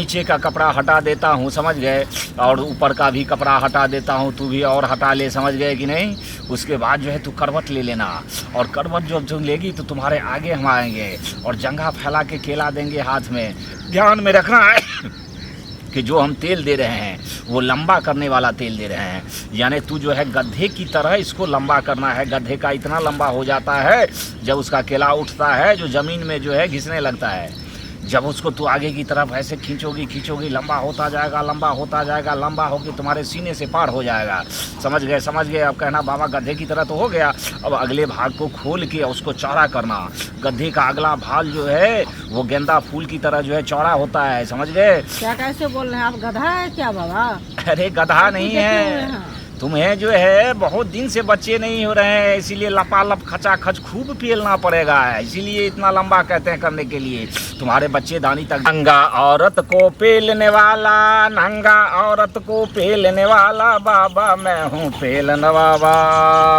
नीचे का कपड़ा हटा देता हूँ, समझ गए, और ऊपर का भी कपड़ा हटा देता हूँ, तू भी और हटा ले, समझ गए कि नहीं। उसके बाद जो है तू करवट ले लेना, और करवट जब तुम लेगी तो तुम्हारे आगे हम आएंगे और जंघा फैला के केला देंगे हाथ में। ध्यान में रखना है कि जो हम तेल दे रहे हैं वो लंबा करने वाला तेल दे रहे हैं, यानी तू जो है गधे की तरह इसको लंबा करना है। गधे का इतना लंबा हो जाता है जब उसका केला उठता है जो ज़मीन में जो है घिसने लगता है। जब उसको तू आगे की तरफ ऐसे खींचोगी, लंबा होता जाएगा, लंबा होकर तुम्हारे सीने से पार हो जाएगा। समझ गए। अब कहना बाबा गधे की तरह तो हो गया, अब अगले भाग को खोल के उसको चौड़ा करना। गधे का अगला भाग जो है वो गेंदा फूल की तरह जो है चौड़ा होता है, समझ गए। क्या कैसे बोल रहे हैं आप, गधा है क्या बाबा? अरे गधा नहीं है, तुम्हें जो है बहुत दिन से बच्चे नहीं हो रहे हैं, इसीलिए लपालप खचाखच खूब पेलना पड़ेगा, इसीलिए इतना लंबा कहते हैं करने के लिए। तुम्हारे बच्चे दानी तक। नंगा औरत को पेलने वाला, नंगा औरत को पेलने वाला बाबा मैं हूँ पेलन बाबा,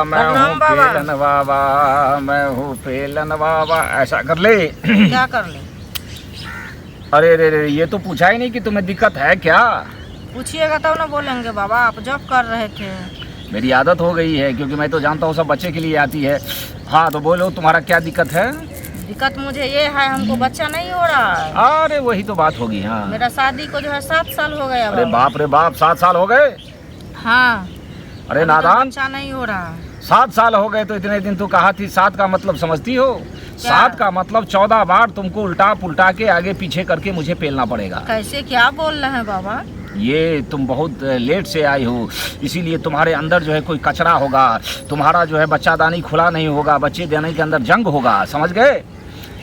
मैं हूँ पेलन बाबा, मैं हूँ पेलन बाबा। ऐसा कर ले। क्या कर ले? अरे रे ये तो पूछा ही नहीं कि तुम्हें दिक्कत है क्या। पूछिएगा तब ना बोलेंगे बाबा, आप जब कर रहे थे। मेरी आदत हो गई है क्योंकि मैं तो जानता हूँ सब बच्चे के लिए आती है। हाँ तो बोलो तुम्हारा क्या दिक्कत है। दिक्कत मुझे ये है, हमको बच्चा नहीं हो रहा है। अरे वही तो बात होगी। हाँ मेरा शादी को जो है 7 साल हो गया। अरे बाप रे बाप, 7 साल हो गए। हाँ अरे नादान, बच्चा नहीं हो रहा है। 7 साल हो गए तो इतने दिन तू कहा थी। 7 का मतलब समझती हो? 7 का मतलब 14 बार तुमको उल्टा पुल्टा के आगे पीछे करके मुझे पेलना पड़ेगा। कैसे क्या बोल रहे हैं बाबा? ये तुम बहुत लेट से आई हो, इसीलिए तुम्हारे अंदर जो है कोई कचरा होगा, तुम्हारा जो है बच्चादानी खुला नहीं होगा, बच्चे देने के अंदर जंग होगा, समझ गए।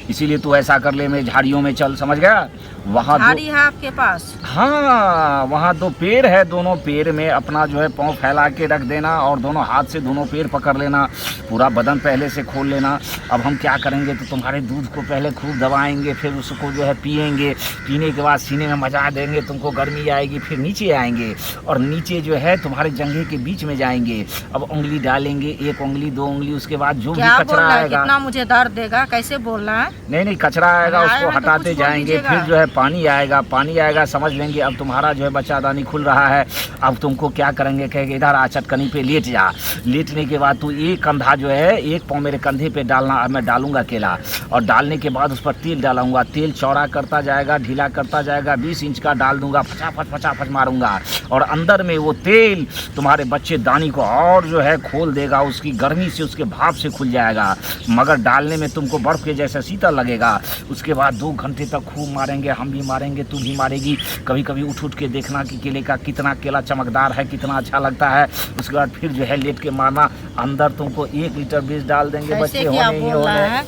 इसीलिए तू ऐसा कर ले, मैं झाड़ियों में चल, समझ गया। वहाँ झाड़ी है आपके पास? हाँ वहाँ 2 पेड़ है, दोनों पेड़ में अपना जो है पाँव फैला के रख देना और दोनों हाथ से दोनों पैर पकड़ लेना, पूरा बदन पहले से खोल लेना। अब हम क्या करेंगे तो तुम्हारे दूध को पहले खूब दबाएंगे, फिर उसको जो है पिएंगे, पीने के बाद सीने में मजा देंगे, तुमको गर्मी आएगी, फिर नीचे आएंगे और नीचे जो है तुम्हारे जंघे के बीच में जाएंगे। अब उंगली डालेंगे, 1 उंगली 2 उंगली, उसके बाद जो भी कचरा आएगा। कितना मुझे दर्द देगा, कैसे बोल रहा है? नहीं कचरा आएगा उसको हटाते जाएंगे, फिर जो है पानी आएगा, समझ लेंगे। अब तुम्हारा जो है बच्चादानी खुल रहा है। अब तुमको क्या करेंगे, कहेंगे इधर आ चटकनी पे लेट जा। लेटने के बाद तू एक कंधा जो है, एक पाँव मेरे कंधे पे डालना। अब मैं डालूंगा केला और डालने के बाद उस पर तेल डालूंगा, तेल चौड़ा करता जाएगा, ढीला करता जाएगा, 20 इंच का डाल दूंगा, फटाफट मारूंगा और अंदर में वो तेल तुम्हारे बच्चे दानी को और जो है खोल देगा, उसकी गर्मी से, उसके भाप से खुल जाएगा। मगर डालने में तुमको बर्फ के जैसा शीतल लगेगा। उसके बाद 2 घंटे तक खूब मारेंगे, हम भी मारेंगे, तू भी मारेगी। कभी कभी उठ के देखना कि केले का कितना केला चमकदार है, कितना अच्छा लगता है। उसके बाद फिर जो है लेट के मारना। अंदर तुमको 1 लीटर बीज डाल देंगे, बच्चे होने ही होने।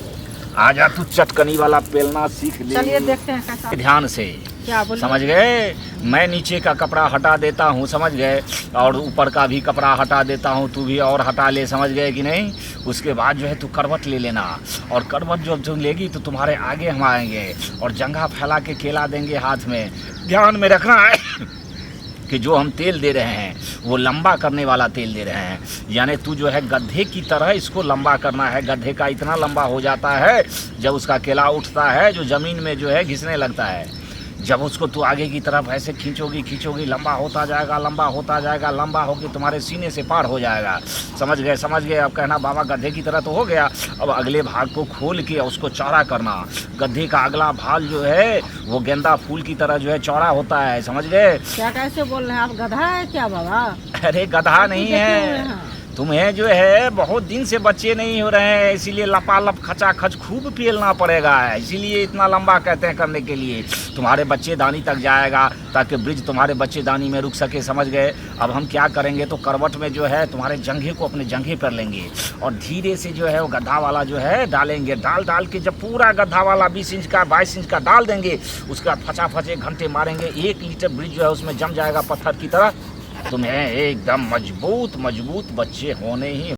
आजा तू चटकनी वाला पेलना सीख ले। चलिए देखते हैं कैसा। ध्यान से क्या बोल, समझ गए। मैं नीचे का कपड़ा हटा देता हूँ, समझ गए, और ऊपर का भी कपड़ा हटा देता हूँ, तू भी और हटा ले, समझ गए कि नहीं। उसके बाद जो है तू करवट ले लेना, और करवट जब तुम लेगी तो तुम्हारे आगे हम आएंगे और जंघा फैला के केला देंगे हाथ में। ध्यान में रखना है कि जो हम तेल दे रहे हैं वो लंबा करने वाला तेल दे रहे हैं, यानी तू जो है गधे की तरह इसको लंबा करना है। गधे का इतना लंबा हो जाता है जब उसका केला उठता है जो ज़मीन में जो है घिसने लगता है। जब उसको तू आगे की तरफ ऐसे खींचोगी, लंबा होता जाएगा, लंबा होकर तुम्हारे सीने से पार हो जाएगा। समझ गए। अब कहना बाबा गधे की तरह तो हो गया, अब अगले भाग को खोल के उसको चौड़ा करना। गधे का अगला भाग जो है वो गेंदा फूल की तरह जो है चौड़ा होता है, समझ गए। क्या कैसे बोल रहे हैं आप, गधा है क्या बाबा? अरे गधा नहीं है, तुम्हें जो है बहुत दिन से बच्चे नहीं हो रहे हैं, इसीलिए लपालप खचाखच खूब पेलना पड़ेगा, इसीलिए इतना लंबा कहते हैं करने के लिए। तुम्हारे बच्चे दानी तक जाएगा ताकि ब्रिज तुम्हारे बच्चे दानी में रुक सके, समझ गए। अब हम क्या करेंगे तो करवट में जो है तुम्हारे जंघे को अपने जंघे पर लेंगे और धीरे से जो है वो गधा वाला जो है डालेंगे। डाल के जब पूरा गधा वाला 20 इंच का 22 इंच का डाल देंगे, उसके बाद फटाफट 1 घंटे मारेंगे। 1 लीटर ब्रिज जो है उसमें जम जाएगा पत्थर की तरह। तुम्हें एकदम मजबूत बच्चे होने ही